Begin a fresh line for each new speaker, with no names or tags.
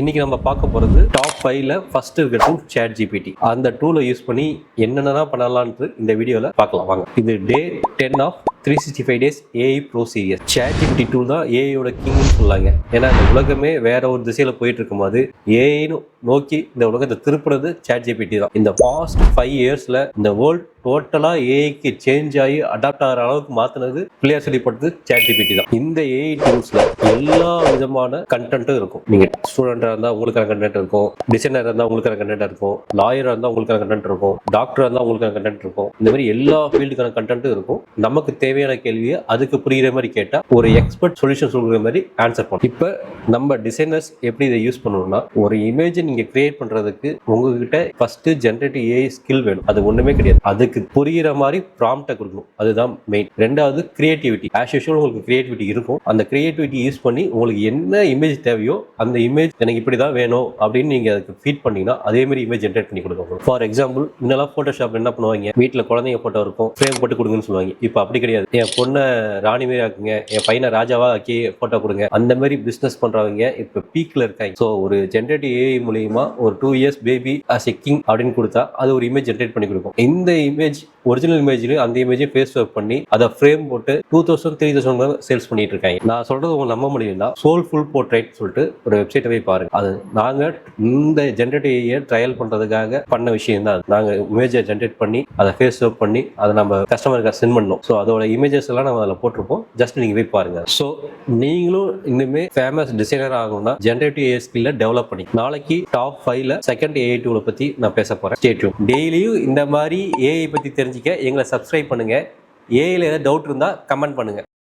இன்னைக்கு நம்ம பார்க்க போகிறது டாப் 5ல ஃபர்ஸ்ட் இருக்க டூல் ChatGPT. அந்த டூலை யூஸ் பண்ணி என்னென்னலாம் பண்ணலான்ட்டு இந்த வீடியோவில் பார்க்கலாம் வாங்க. இது day 10 of 365 days AI Pro Series. ChatGPT tool தான் ஏஐயோட கிங்னு சொல்லாங்க. ஏன்னா இந்த உலகமே வேற ஒரு திசையில போயிட்டு இருக்கும்போது ஏஐன்னு நோக்கி இந்த உலகத்தை திருப்புறது ChatGPT தான். இந்த பாஸ்ட் 5 இயர்ஸ்ல இந்த வேர்ல்ட் டோட்டலா ஏஐக்கு சேஞ்ச் ஆகி அடாப்ட் ஆகிற அளவுக்கு மாத்தினது பிள்ளையார் சொல்லிப்பட்டது ChatGPT தான். இந்த ஏஐ டூல்ஸ்ல எல்லா விதமான கண்டென்ட்டும் இருக்கும். நீங்க ஸ்டூடெண்டா இருந்தா உங்களுக்கான கண்டென்ட் இருக்கும், டிசைனர் இருந்தா உங்களுக்கான கண்டென்ட் இருக்கும், லாயரா இருந்தா உங்களுக்கான கண்டென்ட் இருக்கும், டாக்டரா இருந்தா உங்களுக்கான கண்டென்ட் இருக்கும். இந்த மாதிரி எல்லா ஃபீல்டுக்கான கண்டென்ட்டும் இருக்கும். நமக்கு தேவையான கேள்வியை அதுக்கு புரியுற மாதிரி கேட்டா ஒரு எக்ஸ்பர்ட் சொல்யூஷன் சொல்ற மாதிரி ஆன்சர் பண்ணும். இப்ப நம்ம டிசைனர்ஸ் எப்படி இதை யூஸ் பண்ணணும்னா, ஒரு இமேஜ் நீங்க கிரியேட் பண்றதுக்கு உங்ககிட்ட ஃபர்ஸ்ட் ஜெனரேட்டிவ் ஏஐ ஸ்கில் வேணும். அது ஒண்ணுமே கிடையாது. அதுக்கு புரியுற மாதிரி ப்ராம்ப்டை கொடுக்கணும். அதுதான் மெயின். ரெண்டாவது கிரியேட்டிவிட்டி. ஆஸ் யூஷுவல் உங்களுக்கு கிரியேட்டிவிட்டி இருக்கும். அந்த கிரியேட்டிவிட்டி யூஸ் பண்ணி உங்களுக்கு என்ன இமேஜ் தேவையோ அந்த இமேஜ் எனக்கு இப்படிதான் வேணும் அப்படின்னு நீங்க அதுக்கு ஃபீட் பண்ணீங்கன்னா அதே மாதிரி இமேஜ் ஜென்ரேட் பண்ணி கொடுக்கும். ஃபார் எக்ஸாம்பிள், முன்னெல்லாம் போட்டோஷாப்ல என்ன பண்ணுவாங்க, வீட்டுல குழந்தைங்க போட்டோ இருக்கும், ஃப்ரேம் போட்டு கொடுங்கன்னு சொல்லுவாங்க. இப்போ அப்படி கிடையாது. என் பொண்ணை ராணி மாரி ஆக்குங்க, என் பையனை ராஜாவா ஆக்கி போட்டோ கொடுங்க, அந்த மாதிரி பிசினஸ் பண்றவங்க இப்ப பீக்ல இருக்காங்க. ஸோ ஒரு ஜென்ரேட்டிவ் ஏஐ மூலியமா ஒரு 2 years baby as a king அப்படின்னு கொடுத்தா அது ஒரு இமேஜ் ஜென்ரேட் பண்ணி கொடுக்கும். இந்த இமேஜ் ஒரிஜினல் இமேஜ்லயும் அந்த இமேஜை ஃபேஸ் ஒர்க் பண்ணி அதை ஃப்ரேம் போட்டு 2000 3000 சேல்ஸ் பண்ணிட்டு இருக்காங்க. நான் சொல்றது உங்களுக்கு நம்ப முடியும்னா சோல்ஃபுல் போர்ட்ரைட் சொல்லிட்டு ஒரு வெப்சைட்டை போய் பாருங்க. அது நாங்க இந்த ஜென்ரேட்டிவ் ட்ரையல் பண்றதுக்காக பண்ண விஷயம் தான். நாங்க இமேஜை ஜென்ரேட் பண்ணி அதை ஃபேஸ் ஒர்க் பண்ணி அதை நம்ம கஸ்டமருக்கு சென்ட் பண்ணோம். ஸோ அதோட இமேஜஸ் எல்லாம் நம்ம அதில் போட்டிருப்போம். ஜஸ்ட் நீங்க போய் பாருங்க. ஸோ நீங்களும் இன்னுமே ஃபேமஸ் டிசைனர் ஆகணும்னா ஜென்ரேட்டிவ் ஏஐ ஸ்கில்ல டெவலப் பண்ணி நாளைக்கு டாப் 5ல செகண்ட் ஏஐ டூலை பத்தி நான் பேச போறேன். Stay tune. டெய்லியும் இந்த மாதிரி ஏஐ பத்தி தெரிஞ்சுக்க எங்களை சப்ஸ்கிரைப் பண்ணுங்க. ஏஐல ஏதாவது டவுட் இருந்தா கமெண்ட் பண்ணுங்க.